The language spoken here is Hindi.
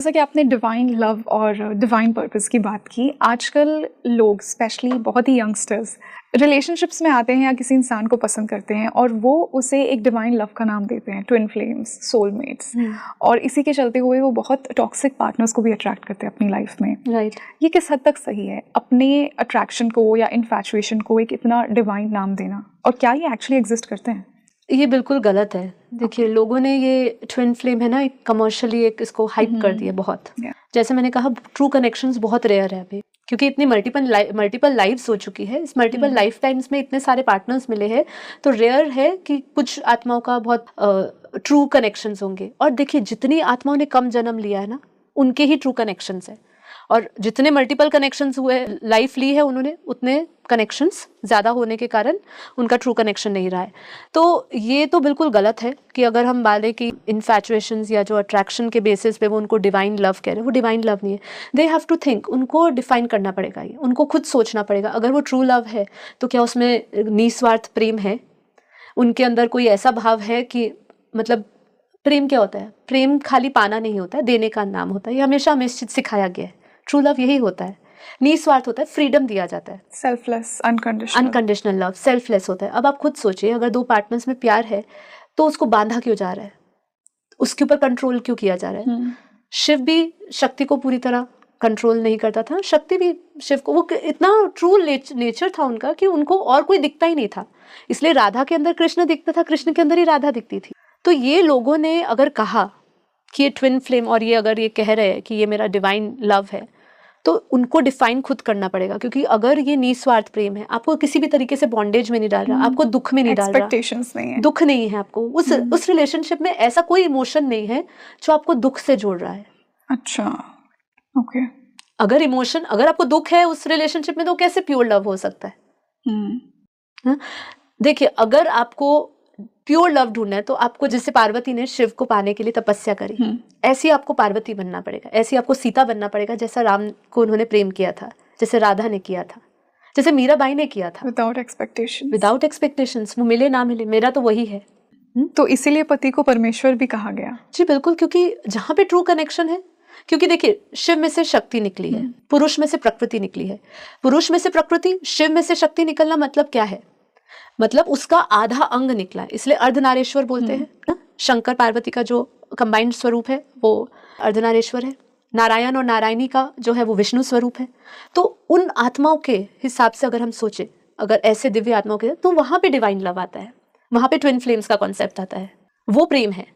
जैसा कि आपने डिवाइन लव और डिवाइन पर्पस की बात की, आजकल लोग स्पेशली बहुत ही यंगस्टर्स रिलेशनशिप्स में आते हैं या किसी इंसान को पसंद करते हैं और वो उसे एक डिवाइन लव का नाम देते हैं, ट्विन फ्लेम्स, सोलमेट्स, और इसी के चलते हुए वो बहुत टॉक्सिक पार्टनर्स को भी अट्रैक्ट करते हैं अपनी लाइफ में। राइट। ये किस हद तक सही है, अपने अट्रैक्शन को या इन्फैचुएशन को एक इतना डिवाइन नाम देना, और क्या ये एक्चुअली एग्जिस्ट करते हैं? ये बिल्कुल गलत है। देखिए, लोगों ने ये ट्विन फ्लेम है ना, एक कमर्शियली एक इसको हाइप कर दिया बहुत। जैसे मैंने कहा, ट्रू कनेक्शंस बहुत रेयर है अभी, क्योंकि इतनी मल्टीपल लाइव्स हो चुकी है। इस मल्टीपल लाइफ टाइम्स में इतने सारे पार्टनर्स मिले हैं, तो रेयर है कि कुछ आत्माओं का बहुत ट्रू कनेक्शंस होंगे। और देखिए, जितनी आत्माओं ने कम जन्म लिया है ना, उनके ही ट्रू कनेक्शंस है, और जितने मल्टीपल कनेक्शंस हुए, लाइफ ली है उन्होंने, उतने कनेक्शंस ज़्यादा होने के कारण उनका ट्रू कनेक्शन नहीं रहा है। तो ये तो बिल्कुल गलत है कि अगर हम बातें कि इन्फैचुएशंस या जो अट्रैक्शन के बेसिस पे वो उनको डिवाइन लव कह रहे हैं, वो डिवाइन लव नहीं है। दे हैव टू थिंक, उनको डिफाइन करना पड़ेगा, ये उनको खुद सोचना पड़ेगा। अगर वो ट्रू लव है तो क्या उसमें निस्वार्थ प्रेम है, उनके अंदर कोई ऐसा भाव है कि, मतलब प्रेम क्या होता है? प्रेम खाली पाना नहीं होता है, देने का नाम होता है। ये हमेशा हमें सिखाया गया है। ट्रू लव यही होता है, निस्वार्थ होता है, फ्रीडम दिया जाता है, सेल्फलेस, अनकंडीशनल लव, सेल्फलेस होता है। अब आप खुद सोचिए, अगर दो पार्टनर्स में प्यार है तो उसको बांधा क्यों जा रहा है, उसके ऊपर कंट्रोल क्यों किया जा रहा है? शिव भी शक्ति को पूरी तरह कंट्रोल नहीं करता था, शक्ति भी शिव को, वो इतना ट्रू नेचर था उनका कि उनको और कोई दिखता ही नहीं था। इसलिए राधा के अंदर कृष्ण दिखता था, कृष्ण के अंदर ही राधा दिखती थी। तो ये लोगों ने अगर कहा कि ये ट्विन फ्लेम, और ये अगर ये कह रहे हैं कि ये मेरा डिवाइन लव है, तो उनको डिफाइन खुद करना पड़ेगा। क्योंकि अगर ये निस्वार्थ प्रेम है, आपको किसी भी तरीके से बॉन्डेज में नहीं डाल रहा, आपको दुख में नहीं डाल रहा, एक्सपेक्टेशंस नहीं है, दुख नहीं है आपको, उस रिलेशनशिप में ऐसा कोई इमोशन नहीं है जो आपको दुख से जोड़ रहा है। अच्छा, ओके। अगर इमोशन, अगर आपको दुख है उस रिलेशनशिप में, तो कैसे प्योर लव हो सकता है? देखिए, अगर आपको प्योर लव ढूंढना है तो आपको, जैसे पार्वती ने शिव को पाने के लिए तपस्या करी, ऐसी आपको पार्वती बनना पड़ेगा, ऐसी आपको सीता बनना पड़ेगा, जैसा राम को उन्होंने प्रेम किया था, जैसे राधा ने किया था, जैसे मीराबाई ने किया था। विदाउट एक्सपेक्टेशंस, वो मिले ना मिले, मेरा तो वही है। तो इसीलिए पति को परमेश्वर भी कहा गया। जी बिल्कुल, क्योंकि जहाँ पे ट्रू कनेक्शन है, क्योंकि देखिए, शिव में से शक्ति निकली है, पुरुष में से प्रकृति निकली है, पुरुष में से प्रकृति, शिव में से शक्ति निकलना मतलब क्या है? मतलब उसका आधा अंग निकला है, इसलिए अर्धनारेश्वर बोलते हैं ना। शंकर पार्वती का जो कंबाइंड स्वरूप है वो अर्धनारेश्वर है। नारायण और नारायणी का जो है वो विष्णु स्वरूप है। तो उन आत्माओं के हिसाब से अगर हम सोचें, अगर ऐसे दिव्य आत्माओं के, तो वहां पे डिवाइन लव आता है, वहां पे ट्विन फ्लेम्स का कॉन्सेप्ट आता है, वो प्रेम है।